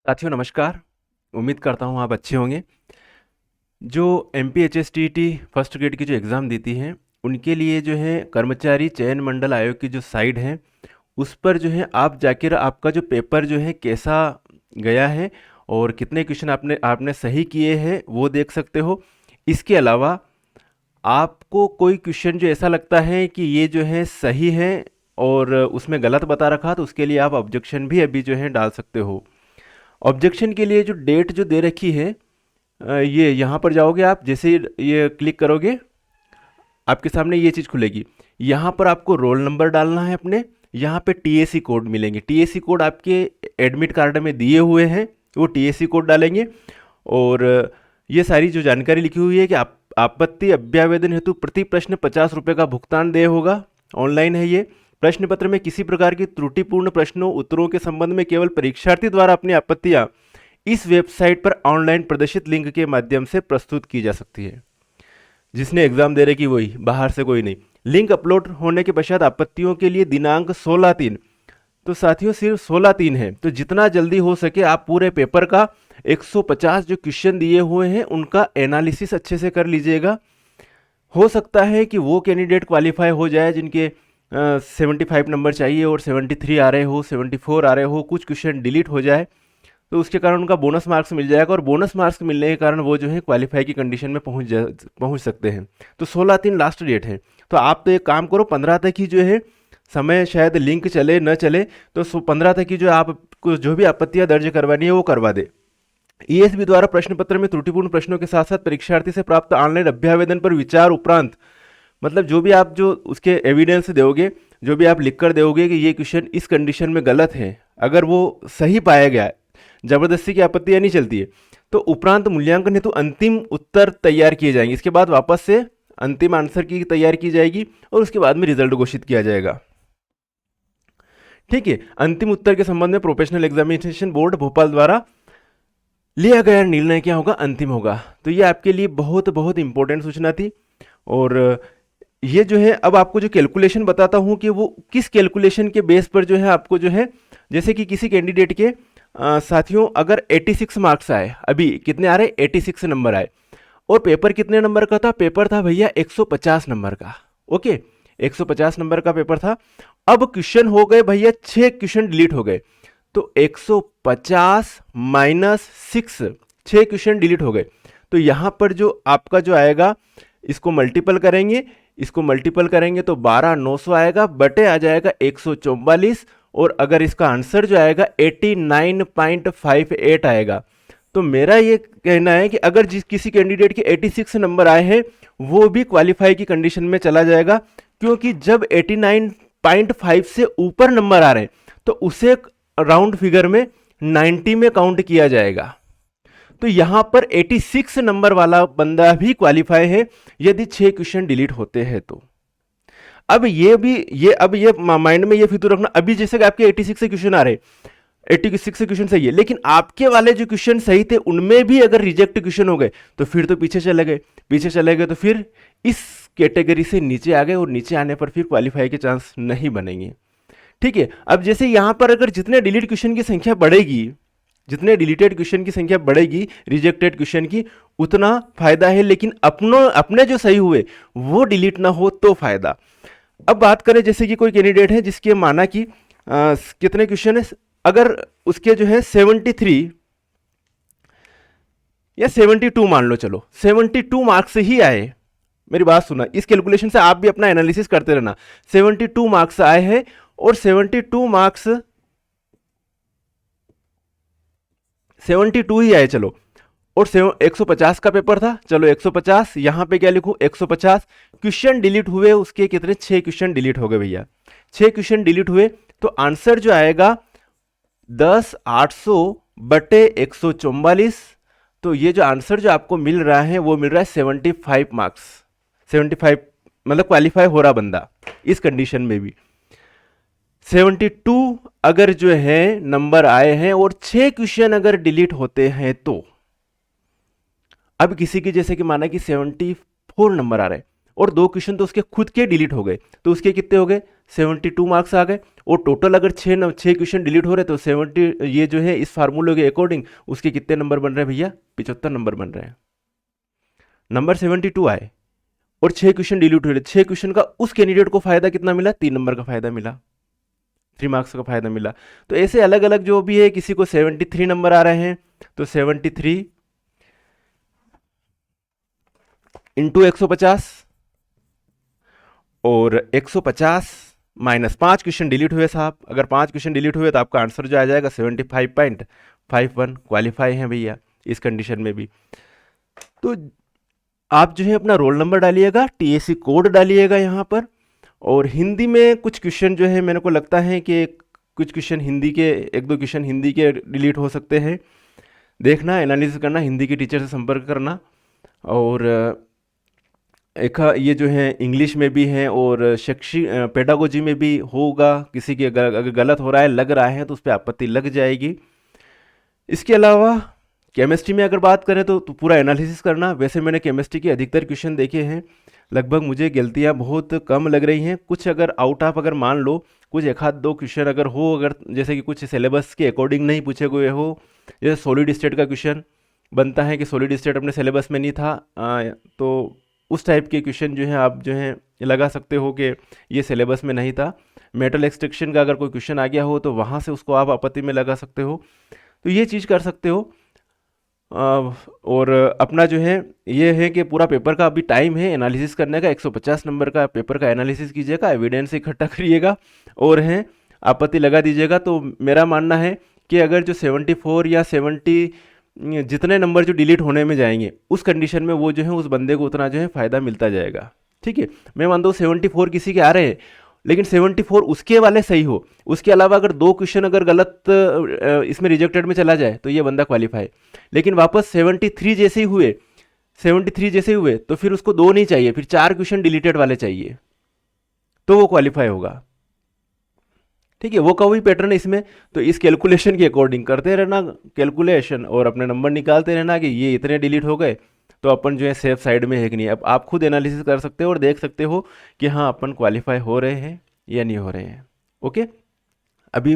साथियों नमस्कार। उम्मीद करता हूँ आप अच्छे होंगे। जो एमपीएचएसटीईटी फर्स्ट ग्रेड की जो एग्ज़ाम देती हैं उनके लिए जो है कर्मचारी चयन मंडल आयोग की जो साइट है उस पर जो है आप जाकर आपका जो पेपर जो है कैसा गया है और कितने क्वेश्चन आपने आपने सही किए हैं वो देख सकते हो। इसके अलावा आपको कोई क्वेश्चन जो ऐसा लगता है कि ये जो है सही है और उसमें गलत बता रखा तो उसके लिए आप ऑब्जेक्शन भी अभी जो है डाल सकते हो। ऑब्जेक्शन के लिए जो डेट जो दे रखी है ये यहाँ पर जाओगे आप, जैसे ये क्लिक करोगे आपके सामने ये चीज़ खुलेगी। यहाँ पर आपको रोल नंबर डालना है अपने, यहाँ पे टीएसी कोड मिलेंगे। टीएसी कोड आपके एडमिट कार्ड में दिए हुए हैं, वो टीएसी कोड डालेंगे। और ये सारी जो जानकारी लिखी हुई है कि आप आपत्ति अभ्यावेदन हेतु प्रति प्रश्न 50 रुपये का भुगतान देय होगा। ऑनलाइन है ये। प्रश्न पत्र में किसी प्रकार की त्रुटिपूर्ण प्रश्नों उत्तरों के संबंध में केवल परीक्षार्थी द्वारा अपनी आपत्तियां इस वेबसाइट पर ऑनलाइन प्रदर्शित लिंक के माध्यम से प्रस्तुत की जा सकती है। जिसने एग्जाम दे रखी वही, बाहर से कोई नहीं। लिंक अपलोड होने के पश्चात आपत्तियों के लिए दिनांक 16/3। तो साथियों सिर्फ 16/3 है, तो जितना जल्दी हो सके आप पूरे पेपर का 150 जो क्वेश्चन दिए हुए हैं उनका एनालिसिस अच्छे से कर लीजिएगा। हो सकता है कि वो कैंडिडेट क्वालिफाई हो जाए जिनके 75 नंबर चाहिए और 73 आ रहे हो, 74 आ रहे हो, कुछ क्वेश्चन डिलीट हो जाए तो उसके कारण उनका बोनस मार्क्स मिल जाएगा और बोनस मार्क्स मिलने के कारण वो जो है क्वालिफाई की कंडीशन में पहुंच सकते हैं। तो 16/3 लास्ट डेट है। तो आप तो एक काम करो, 15 तक ही जो है समय, शायद लिंक चले न चले तो 15 तक ही जो आपको जो भी आपत्तियां दर्ज करवानी है वो करवा दे। ईएसबी द्वारा प्रश्न पत्र में त्रुटिपूर्ण प्रश्नों के साथ साथ परीक्षार्थी से प्राप्त ऑनलाइन अभ्यावेदन पर विचार उपरांत, मतलब जो भी आप जो उसके एविडेंस दोगे, जो भी आप लिख कर दोगे कि ये क्वेश्चन इस कंडीशन में गलत है, अगर वो सही पाया गया, जबरदस्ती की आपत्तियां नहीं चलती है, तो उपरांत मूल्यांकन हेतु अंतिम उत्तर तैयार किए जाएंगे। इसके बाद वापस से अंतिम आंसर की तैयार की जाएगी और उसके बाद में रिजल्ट घोषित किया जाएगा। ठीक है। अंतिम उत्तर के संबंध में प्रोफेशनल एग्जामिनेशन बोर्ड भोपाल द्वारा लिया गया निर्णय क्या होगा, अंतिम होगा। तो ये आपके लिए बहुत बहुत इंपॉर्टेंट सूचना थी। और ये जो है अब आपको जो कैलकुलेशन बताता हूं कि वो किस कैलकुलेशन के बेस पर जो है आपको जो है, जैसे कि किसी कैंडिडेट के साथियों अगर 86 मार्क्स आए, अभी कितने आ रहे, 86 नंबर आए, और पेपर कितने नंबर का था, पेपर था भैया 150 नंबर का। ओके, 150 नंबर का पेपर था। अब क्वेश्चन हो गए भैया 6 क्वेश्चन डिलीट हो गए, तो 150 माइनस 6, 6 क्वेश्चन डिलीट हो गए। तो यहां पर जो आपका जो आएगा, इसको मल्टीपल करेंगे, इसको मल्टीपल करेंगे तो 12,900 आएगा, बटे आ जाएगा 144, और अगर इसका आंसर जो आएगा 89.58 आएगा। तो मेरा ये कहना है कि अगर जिस किसी कैंडिडेट के 86 नंबर आए हैं वो भी क्वालिफाई की कंडीशन में चला जाएगा, क्योंकि जब 89.5 से ऊपर नंबर आ रहे हैं तो उसे राउंड फिगर में 90 में काउंट किया जाएगा। तो यहां पर 86 नंबर वाला बंदा भी क्वालिफाई है यदि 6 क्वेश्चन डिलीट होते हैं तो। अब ये माइंड में ये फितूर रखना, अभी जैसे कि आपके 86 से क्वेश्चन आ रहे, 86 से क्वेश्चन सही है, लेकिन आपके वाले जो क्वेश्चन सही थे उनमें भी अगर रिजेक्ट क्वेश्चन हो गए तो फिर तो पीछे चले गए, पीछे चले गए तो फिर इस कैटेगरी से नीचे आ गए, और नीचे आने पर फिर क्वालिफाई के चांस नहीं बनेंगे। ठीक है। अब जैसे यहां पर अगर जितने डिलीट क्वेश्चन की संख्या बढ़ेगी, जितने डिलीटेड क्वेश्चन की संख्या बढ़ेगी रिजेक्टेड क्वेश्चन की, उतना फायदा है, लेकिन अपने जो सही हुए वो डिलीट ना हो तो फायदा। अब बात करें जैसे कि कोई कैंडिडेट है जिसके माना कि कितने क्वेश्चन है, अगर उसके जो है 73 या 72 मान लो, चलो 72 मार्क्स ही आए, मेरी बात सुना, इस कैलकुलेशन से आप भी अपना एनालिसिस करते रहना। 72 मार्क्स आए हैं और 72 मार्क्स 72 ही आए, चलो, और 150 का पेपर था, चलो 150, यहां पे क्या लिखूं, 150 क्वेश्चन डिलीट हुए, उसके कितने, 6 क्वेश्चन डिलीट हो गए भैया, 6 क्वेश्चन डिलीट हुए, तो आंसर जो आएगा 10,800 बटे 144। तो ये जो आंसर जो आपको मिल रहा है वो मिल रहा है 75 मार्क्स, 75, मतलब क्वालिफाई हो रहा बंदा इस कंडीशन में भी। 72 अगर जो है नंबर आए हैं और 6 क्वेश्चन अगर डिलीट होते हैं तो, अब किसी की जैसे कि माना कि 74 नंबर आ रहे हैं, और 2 क्वेश्चन तो उसके खुद के डिलीट हो गए, तो उसके कितने हो गए, 72 मार्क्स आ गए। और टोटल अगर 6 क्वेश्चन डिलीट हो रहे तो 70, ये जो है इस फार्मूले के अकॉर्डिंग उसके कितने नंबर बन रहे हैं भैया, 75 नंबर बन रहे हैं। नंबर 72 आए और 6 क्वेश्चन डिलीट हुए, 6 क्वेश्चन का उस कैंडिडेट को फायदा कितना मिला, 3 नंबर का फायदा मिला, 3 मार्क्स का फायदा मिला। तो ऐसे अलग अलग जो भी है, किसी को 73 नंबर आ रहे हैं तो 73 इंटू 150 और 150 माइनस 5 क्वेश्चन डिलीट हुए साहब, अगर 5 क्वेश्चन डिलीट हुए तो आपका आंसर जो आ जाएगा 75.51, क्वालिफाई है भैया इस कंडीशन में भी। तो आप जो है अपना रोल नंबर डालिएगा, टीएसी कोड डालिएगा यहाँ पर। और हिंदी में कुछ क्वेश्चन जो है मेरे को लगता है कि कुछ क्वेश्चन हिंदी के, 1-2 क्वेश्चन हिंदी के डिलीट हो सकते हैं, देखना, एनालिसिस करना, हिंदी के टीचर से संपर्क करना। और एक ये जो है इंग्लिश में भी है और शैक्षिक पेडागोजी में भी होगा, किसी की अगर गलत हो रहा है, लग रहा है तो उस पर आपत्ति लग जाएगी। इसके अलावा केमिस्ट्री में अगर बात करें तो पूरा एनालिसिस करना। वैसे मैंने केमिस्ट्री के अधिकतर क्वेश्चन देखे हैं, लगभग मुझे गलतियां बहुत कम लग रही हैं। कुछ अगर आउट ऑफ अगर मान लो कुछ 1-2 क्वेश्चन अगर हो, अगर जैसे कि कुछ सिलेबस के अकॉर्डिंग नहीं पूछे हुए हो, जैसे सॉलिड स्टेट का क्वेश्चन बनता है कि सॉलिड स्टेट अपने सिलेबस में नहीं था, तो उस टाइप के क्वेश्चन जो है आप जो है लगा सकते हो कि ये सिलेबस में नहीं था। मेटल एक्सट्रैक्शन का अगर कोई क्वेश्चन आ गया हो तो वहाँ से उसको आप आपत्ति में लगा सकते हो, तो ये चीज़ कर सकते हो। और अपना जो है ये है कि पूरा पेपर का अभी टाइम है एनालिसिस करने का, 150 नंबर का पेपर का एनालिसिस कीजिएगा, एविडेंस इकट्ठा करिएगा और है आपत्ति लगा दीजिएगा। तो मेरा मानना है कि अगर जो 74 या 70 जितने नंबर जो डिलीट होने में जाएंगे उस कंडीशन में वो जो है उस बंदे को उतना जो है फ़ायदा मिलता जाएगा। ठीक है, मैं मानता हूँ 74 किसी के आ रहे हैं, लेकिन 74 उसके वाले सही हो, उसके अलावा अगर 2 क्वेश्चन अगर गलत इसमें रिजेक्टेड में चला जाए तो ये बंदा क्वालिफाई। लेकिन वापस 73 जैसे ही हुए, 73 जैसे ही हुए तो फिर उसको 2 नहीं चाहिए, फिर 4 क्वेश्चन डिलीटेड वाले चाहिए, तो वो क्वालिफाई होगा। ठीक है, वो का वही पैटर्न है इसमें। तो इस कैलकुलेशन के अकॉर्डिंग करते रहना कैलकुलेशन और अपने नंबर निकालते रहना कि ये इतने डिलीट हो गए, तो अपन जो है सेफ साइड में है कि नहीं। अब आप खुद एनालिसिस कर सकते हो और देख सकते हो कि हाँ अपन क्वालिफाई हो रहे हैं या नहीं हो रहे हैं। ओके, अभी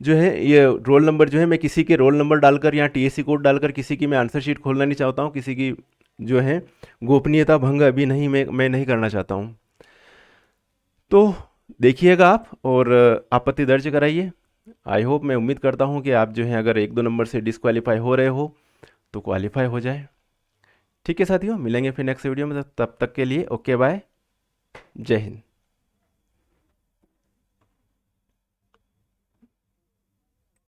जो है ये रोल नंबर जो है मैं किसी के रोल नंबर डालकर या टीएससी कोड डालकर किसी की मैं आंसर शीट खोलना नहीं चाहता हूँ, किसी की जो है गोपनीयता भंग अभी नहीं मैं नहीं करना चाहता हूँ। तो देखिएगा आप और आपत्ति दर्ज कराइए। आई होप, मैं उम्मीद करता हूँ कि आप जो है अगर 1-2 नंबर से डिसक्वालीफाई हो रहे हो तो क्वालिफाई हो जाए। ठीक है साथियों, मिलेंगे फिर नेक्स्ट वीडियो में, तब तक के लिए ओके बाय, जय हिंद।